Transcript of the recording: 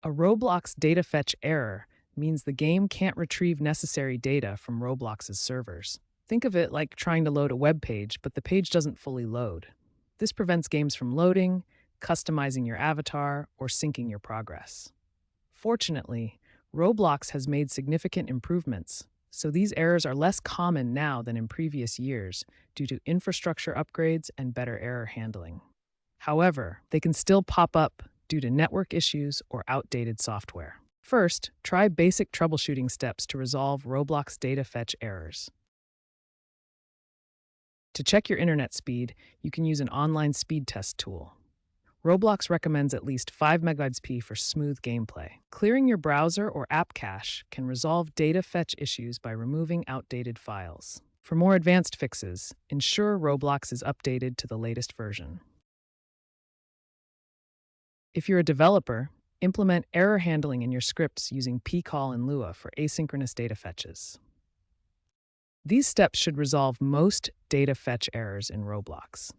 A Roblox data fetch error means the game can't retrieve necessary data from Roblox's servers. Think of it like trying to load a web page, but the page doesn't fully load. This prevents games from loading, customizing your avatar, or syncing your progress. Fortunately, Roblox has made significant improvements, so these errors are less common now than in previous years due to infrastructure upgrades and better error handling. However, they can still pop up due to network issues or outdated software. First, try basic troubleshooting steps to resolve Roblox data fetch errors. To check your internet speed, you can use an online speed test tool. Roblox recommends at least 5 Mbps for smooth gameplay. Clearing your browser or app cache can resolve data fetch issues by removing outdated files. For more advanced fixes, ensure Roblox is updated to the latest version. If you're a developer, implement error handling in your scripts using pcall and Lua for asynchronous data fetches. These steps should resolve most data fetch errors in Roblox.